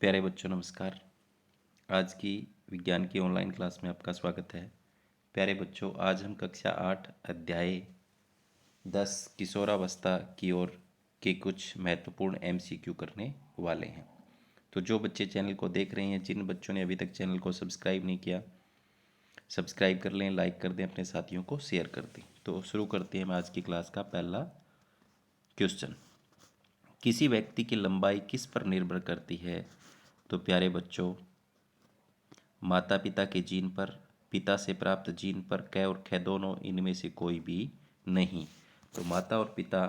प्यारे बच्चों नमस्कार। आज की विज्ञान की ऑनलाइन क्लास में आपका स्वागत है। प्यारे बच्चों, आज हम कक्षा 8 अध्याय 10 किशोरावस्था की ओर के कुछ महत्वपूर्ण एमसीक्यू करने वाले हैं। तो जो बच्चे चैनल को देख रहे हैं, जिन बच्चों ने अभी तक चैनल को सब्सक्राइब नहीं किया, सब्सक्राइब कर लें, लाइक कर दें, अपने साथियों को शेयर कर दें। तो शुरू करते हैं हम आज की क्लास का पहला क्वेश्चन। किसी व्यक्ति की लंबाई किस पर निर्भर करती है? तो प्यारे बच्चों, माता पिता के जीन पर, पिता से प्राप्त जीन पर, क और ख दोनों, इनमें से कोई भी नहीं। तो माता और पिता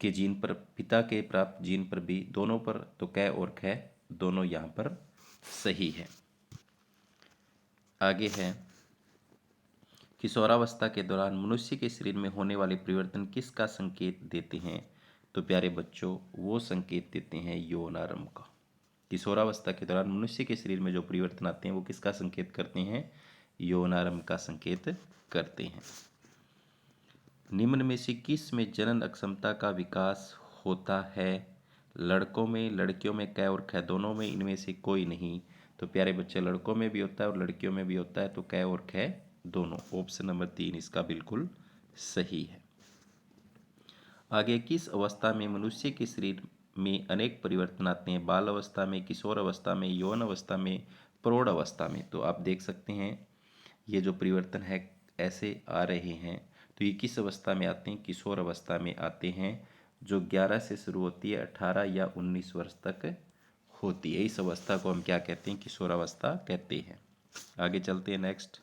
के जीन पर, पिता के प्राप्त जीन पर भी दोनों पर, तो क और ख दोनों यहाँ पर सही है। आगे है, किशोरावस्था के दौरान मनुष्य के शरीर में होने वाले परिवर्तन किसका संकेत देते हैं? तो प्यारे बच्चों, वो संकेत देते हैं यौनारंभ का। किशोरावस्था के दौरान मनुष्य के शरीर में जो परिवर्तन आते हैं वो किसका संकेत करते हैं? यौनारंभ का संकेत करते हैं। निम्न में से किस में जनन अक्षमता का विकास होता है? लड़कों में, लड़कियों में, क और ख दोनों में, इनमें से कोई नहीं। तो प्यारे बच्चे, लड़कों में भी होता है और लड़कियों में भी होता है, तो क और ख दोनों। ऑप्शन नंबर 3 इसका बिल्कुल सही है। आगे, किस अवस्था में मनुष्य के शरीर में अनेक परिवर्तन आते हैं? बाल अवस्था में, किशोर अवस्था में, यौन अवस्था में, प्रौढ़ अवस्था में? तो आप देख सकते हैं ये जो परिवर्तन है ऐसे आ रहे हैं। तो ये किस अवस्था में आते हैं? किशोर अवस्था में आते हैं, जो 11 से शुरू होती है, 18 या 19 वर्ष तक होती है। इस अवस्था को हम क्या कहते हैं? किशोरावस्था कहते हैं। आगे चलते हैं नेक्स्ट।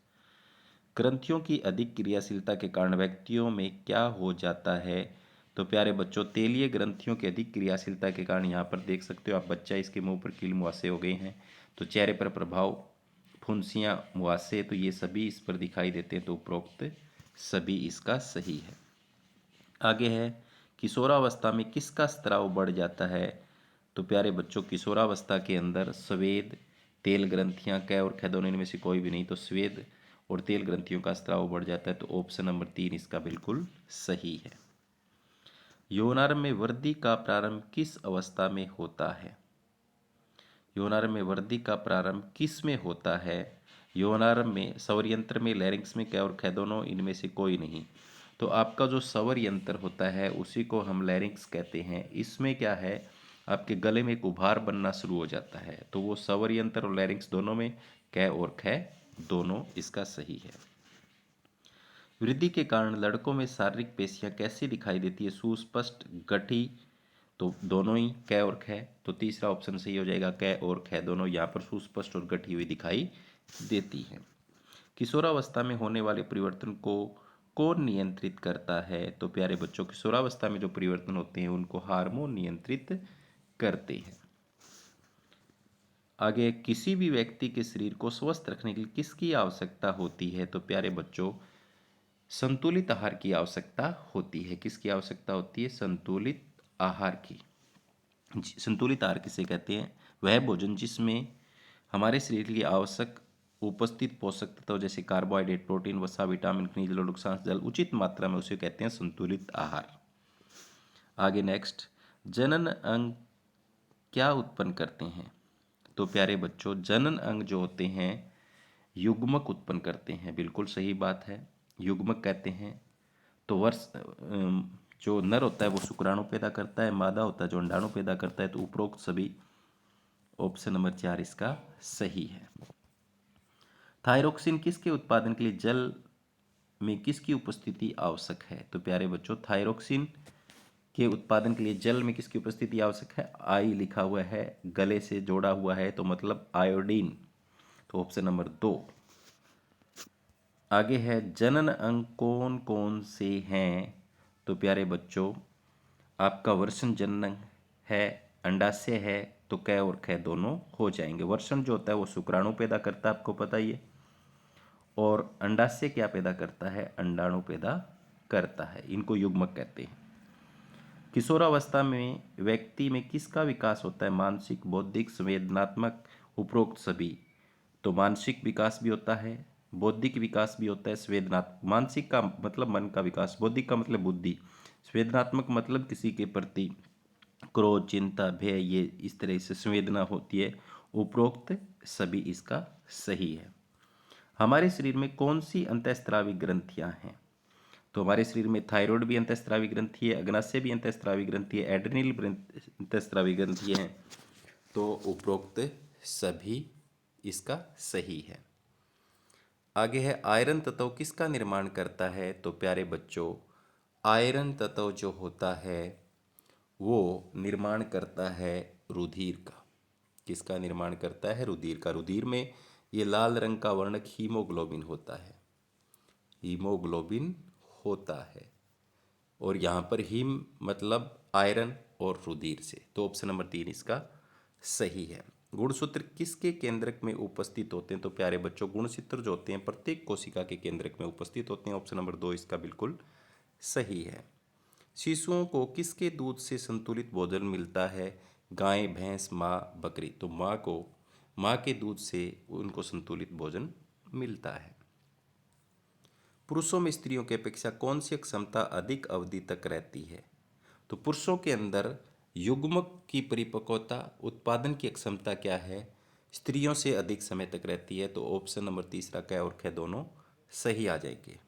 ग्रंथियों की अधिक क्रियाशीलता के कारण व्यक्तियों में क्या हो जाता है? तो प्यारे बच्चों, तेलीय ग्रंथियों की अधिक क्रियाशीलता के कारण यहाँ पर देख सकते हो आप, बच्चा इसके मुंह पर कील मुहासे हो गए हैं। तो चेहरे पर प्रभाव, फुंसियाँ, मुहासे, तो ये सभी इस पर दिखाई देते हैं। तो उपरोक्त सभी इसका सही है। आगे है, किशोरावस्था में किसका स्त्राव बढ़ जाता है? तो प्यारे बच्चों, किशोरावस्था के अंदर स्वेद, तेल ग्रंथियां, क और ख दोनों, इनमें से कोई भी नहीं। तो स्वेद और तेल ग्रंथियों का स्त्राव बढ़ जाता है। तो ऑप्शन नंबर 3 इसका बिल्कुल सही है। यौनारंभ में वृद्धि का प्रारंभ किस अवस्था में होता है? यौनारंभ में वृद्धि का प्रारंभ किस में होता है? यौनारंभ में स्वर यंत्र में, लैरिंक्स में, क और ख दोनों, इनमें से कोई नहीं। तो आपका जो स्वर यंत्र होता है उसी को हम लैरिंक्स कहते हैं। इसमें क्या है, आपके गले में एक उभार बनना शुरू हो जाता है। तो वो स्वर यंत्र और लैरिंक्स दोनों में, क और ख दोनों इसका सही है। वृद्धि के कारण लड़कों में शारीरिक पेशियां कैसी दिखाई देती है? सुस्पष्ट, गठी? तो दोनों ही, क और ख। तो तीसरा ऑप्शन सही हो जाएगा, क और ख दोनों यहाँ पर सुस्पष्ट और गठी हुई दिखाई देती है। किशोरावस्था में होने वाले परिवर्तन को कौन नियंत्रित करता है? तो प्यारे बच्चों, किशोरावस्था में जो परिवर्तन होते हैं उनको हार्मोन नियंत्रित करते हैं। आगे, किसी भी व्यक्ति के शरीर को स्वस्थ रखने के लिए किसकी आवश्यकता होती है? तो प्यारे बच्चों, संतुलित आहार की आवश्यकता होती है। किसकी आवश्यकता होती है? संतुलित आहार की। संतुलित आहार किसे कहते हैं? वह भोजन जिसमें हमारे शरीर के लिए आवश्यक उपस्थित पोषक तत्व जैसे कार्बोहाइड्रेट, प्रोटीन, वसा, विटामिन, खनिज, लवणांश, जल उचित मात्रा में, उसे कहते हैं संतुलित आहार। आगे नेक्स्ट, जनन अंग क्या उत्पन्न करते हैं? तो प्यारे बच्चों, जनन अंग जो होते हैं युग्मक उत्पन्न करते हैं। बिल्कुल सही बात है, युग्मक कहते हैं। तो जो नर होता है वो शुक्राणु पैदा करता है, मादा होता है जो अंडाणु पैदा करता है। तो उपरोक्त सभी, ऑप्शन नंबर 4 इसका सही है। थायरोक्सिन किसके उत्पादन के लिए जल में किसकी उपस्थिति आवश्यक है? तो प्यारे बच्चों, थायरोक्सिन के उत्पादन के लिए जल में किसकी उपस्थिति आवश्यक है? आई लिखा हुआ है, गले से जोड़ा हुआ है, तो मतलब आयोडीन। तो ऑप्शन नंबर 2। आगे है, जनन अंग कौन कौन से हैं? तो प्यारे बच्चों, आपका वर्षण जनन अंग है, अंडाशय है, तो क और ख दोनों हो जाएंगे। वर्षण जो होता है वो शुक्राणु पैदा करता है, आपको पता ही है। और अंडाशय क्या पैदा करता है? अंडाणु पैदा करता है। इनको युग्मक कहते हैं। किशोरावस्था में व्यक्ति में किसका विकास होता है? मानसिक, बौद्धिक, संवेदनात्मक, उपरोक्त सभी। तो मानसिक विकास भी होता है, बौद्धिक विकास भी होता है, संवेदनात्मक, मानसिक का मतलब मन का विकास, बौद्धिक का मतलब बुद्धि, संवेदनात्मक मतलब किसी के प्रति क्रोध, चिंता, भय, ये इस तरह से संवेदना होती है, उपरोक्त सभी इसका सही है। हमारे शरीर में कौन सी अंतःस्रावी ग्रंथियां हैं? तो हमारे शरीर में थायराइड भी अंतःस्रावी ग्रंथि है, अग्नाशय भी अंतःस्रावी ग्रंथि है, एड्रिनल अंतःस्रावी ग्रंथि है। तो उपरोक्त सभी इसका सही है। आगे है आयरन तत्व किसका निर्माण करता है? तो प्यारे बच्चों, आयरन तत्व जो होता है वो निर्माण करता है रुधिर का। किसका निर्माण करता है? रुधिर का। रुधिर में ये लाल रंग का वर्णक हीमोग्लोबिन होता है, हीमोग्लोबिन होता है। और यहाँ पर हीम मतलब आयरन और रुधिर से। तो ऑप्शन नंबर 3 इसका सही है। गुणसूत्र किसके केंद्रक में उपस्थित होते हैं? तो प्यारे बच्चों, गुणसूत्र जो होते हैं प्रत्येक कोशिका के केंद्रक में उपस्थित होते हैं। ऑप्शन नंबर 2 इसका बिल्कुल सही है। शिशुओं को किसके दूध से संतुलित भोजन मिलता है? गाय, भैंस, माँ, बकरी। तो माँ के दूध से उनको संतुलित भोजन मिलता है। पुरुषों में स्त्रियों की अपेक्षा कौन सी क्षमता अधिक अवधि तक रहती है? तो पुरुषों के अंदर युग्मक की परिपक्वता, उत्पादन की क्षमता क्या है? स्त्रियों से अधिक समय तक रहती है। तो ऑप्शन नंबर तीसरा क और ख दोनों सही आ जाएंगे।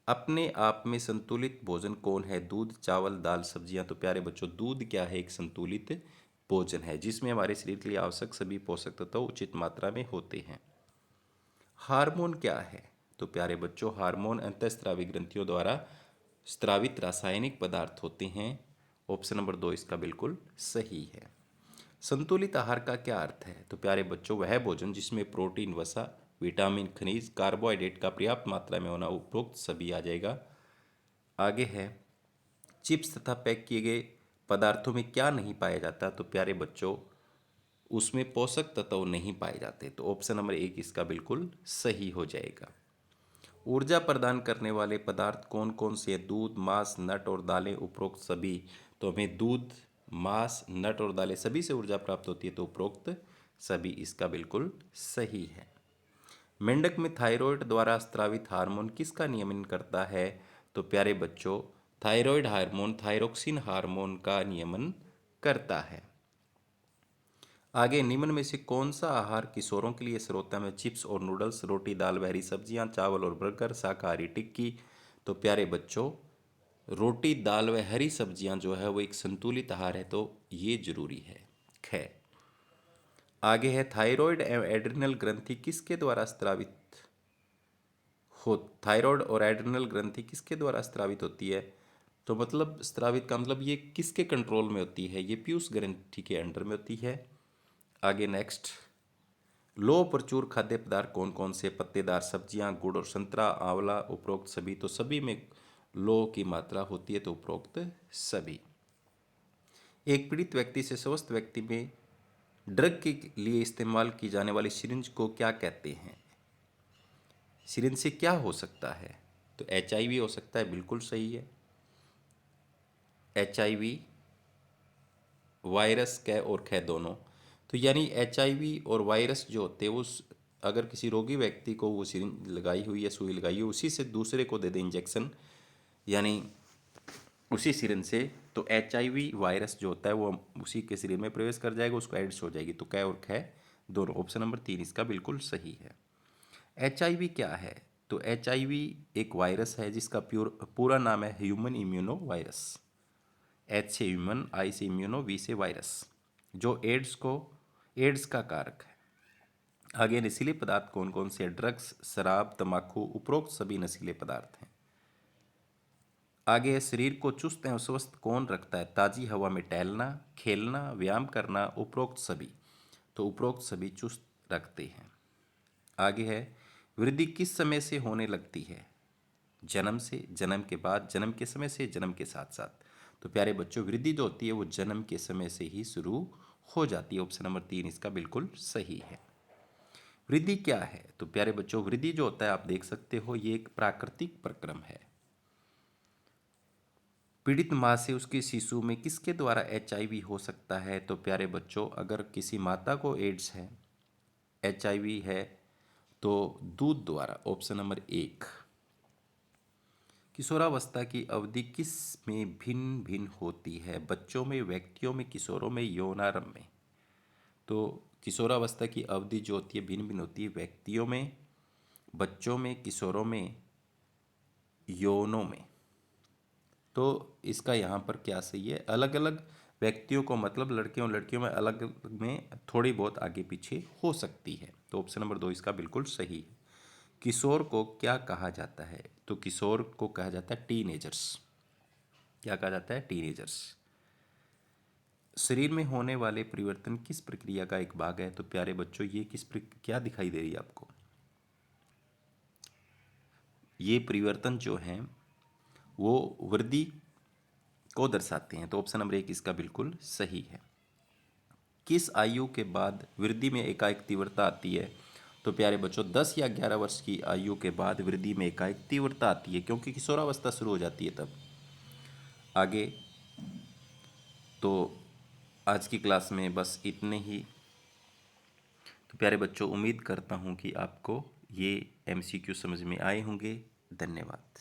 अपने आप में संतुलित भोजन कौन है? दूध, चावल, दाल, सब्जियां। तो प्यारे बच्चों, दूध क्या है? एक संतुलित भोजन है जिसमें हमारे शरीर के लिए आवश्यक सभी पोषक तत्व उचित मात्रा में होते हैं। हार्मोन क्या है? तो प्यारे बच्चों, हार्मोन अंतःस्रावी ग्रंथियों द्वारा स्रावित रासायनिक पदार्थ होते हैं। ऑप्शन नंबर 2 इसका बिल्कुल सही है। संतुलित आहार का क्या अर्थ है? तो प्यारे बच्चों, वह भोजन जिसमें प्रोटीन, वसा, विटामिन, खनिज, कार्बोहाइड्रेट का पर्याप्त मात्रा में होना। उपरोक्त सभी आ जाएगा। आगे है चिप्स तथा पैक किए गए पदार्थों में क्या नहीं पाया जाता? तो प्यारे बच्चों, उसमें पोषक तत्व नहीं पाए जाते। तो ऑप्शन नंबर 1 इसका बिल्कुल सही हो जाएगा। ऊर्जा प्रदान करने वाले पदार्थ कौन कौन से हैं? दूध, मांस, नट और दालें। उपरोक्त सभी। तो हमें दूध, मांस, नट और दालें सभी से ऊर्जा प्राप्त होती है। तो उपरोक्त सभी इसका बिल्कुल सही है। मेंढक में थायराइड द्वारा स्रावित हार्मोन किसका नियमन करता है? तो प्यारे बच्चों, थायराइड हार्मोन थायरोक्सिन हार्मोन का नियमन करता है। आगे निम्न में से कौन सा आहार किशोरों के लिए सर्वोत्तम है? चिप्स और नूडल्स, रोटी, दाल, बहरी सब्जियां, चावल और बर्गर, शाकाहारी टिक्की। तो प्यारे बच्चों, रोटी, दाल व हरी सब्जियां जो है वो एक संतुलित आहार है। तो ये जरूरी है। खैर, आगे है थायराइड एवं एड्रिनल ग्रंथि किसके द्वारा स्रावित हो? थायराइड और एड्रिनल ग्रंथि किसके द्वारा स्रावित होती है? तो मतलब स्रावित का मतलब ये किसके कंट्रोल में होती है? ये पीयूष ग्रंथि के अंडर में होती है। आगे नेक्स्ट, लौह प्रचुर खाद्य पदार्थ कौन कौन से? पत्तेदार सब्जियां, गुड़ और संतरा, आंवला। उपरोक्त सभी। तो सभी में लौह की मात्रा होती है। तो उपरोक्त सभी। एक पीड़ित व्यक्ति से स्वस्थ व्यक्ति में ड्रग के लिए इस्तेमाल की जाने वाली सिरिंज को क्या कहते हैं? सिरिंज से क्या हो सकता है? तो HIV हो सकता है, बिल्कुल सही है। HIV, वायरस क और ख दोनों। तो यानी HIV और वायरस जो होते हैं वो अगर किसी रोगी व्यक्ति को वो सिरिंज लगाई हुई है, सुई लगाई हुई, उसी से दूसरे को दे दे इंजेक्शन, यानी उसी सिरिंज से, तो HIV वायरस जो होता है वो उसी के शरीर में प्रवेश कर जाएगा, उसको एड्स हो जाएगी। तो क और ख दोनों। ऑप्शन नंबर 3 इसका बिल्कुल सही है। HIV क्या है? तो HIV एक वायरस है जिसका पूरा नाम है ह्यूमन इम्यूनो वायरस। H से ह्यूमन, I से इम्यूनो, V से वायरस, जो एड्स का कारक है। आगे नशीले पदार्थ कौन कौन से? ड्रग्स, शराब, तंबाकू। उपरोक्त सभी नशीले पदार्थ हैं। आगे शरीर को चुस्त एवं स्वस्थ कौन रखता है? ताज़ी हवा में टहलना, खेलना, व्यायाम करना। उपरोक्त सभी। तो उपरोक्त सभी चुस्त रखते हैं। आगे है वृद्धि किस समय से होने लगती है? जन्म से, जन्म के बाद, जन्म के समय से, जन्म के साथ साथ। तो प्यारे बच्चों, वृद्धि जो होती है वो जन्म के समय से ही शुरू हो जाती है। ऑप्शन नंबर 3 इसका बिल्कुल सही है। वृद्धि क्या है? तो प्यारे बच्चों, वृद्धि जो होता है आप देख सकते हो ये एक प्राकृतिक प्रक्रम है। पीड़ित माँ से उसके शिशु में किसके द्वारा HIV हो सकता है? तो प्यारे बच्चों, अगर किसी माता को एड्स है, HIV है, तो दूध द्वारा। Option number 1। किशोरावस्था की अवधि किस में भिन्न भिन्न होती है? बच्चों में, व्यक्तियों में, किशोरों में, यौनारंभ में? तो किशोरावस्था की अवधि जो होती है भिन्न भिन्न होती है व्यक्तियों में, बच्चों में, किशोरों में, यौनों में। तो इसका यहाँ पर क्या सही है? अलग अलग व्यक्तियों को मतलब लड़कियों और लड़कियों में अलग में थोड़ी बहुत आगे पीछे हो सकती है। तो ऑप्शन नंबर 2 इसका बिल्कुल सही है। किशोर को क्या कहा जाता है? तो किशोर को कहा जाता है टीनेजर्स। क्या कहा जाता है? टीनेजर्स। शरीर में होने वाले परिवर्तन किस प्रक्रिया का एक भाग है? तो प्यारे बच्चों ये क्या दिखाई दे रही है आपको? ये परिवर्तन जो हैं वो वृद्धि को दर्शाते हैं। तो ऑप्शन नंबर 1 इसका बिल्कुल सही है। किस आयु के बाद वृद्धि में एकाएक तीव्रता आती है? तो प्यारे बच्चों 10 या 11 वर्ष की आयु के बाद वृद्धि में एकाएक तीव्रता आती है, क्योंकि किशोरावस्था शुरू हो जाती है तब। आगे तो आज की क्लास में बस इतने ही। तो प्यारे बच्चों उम्मीद करता हूँ कि आपको ये एमसीक्यू समझ में आए होंगे। धन्यवाद।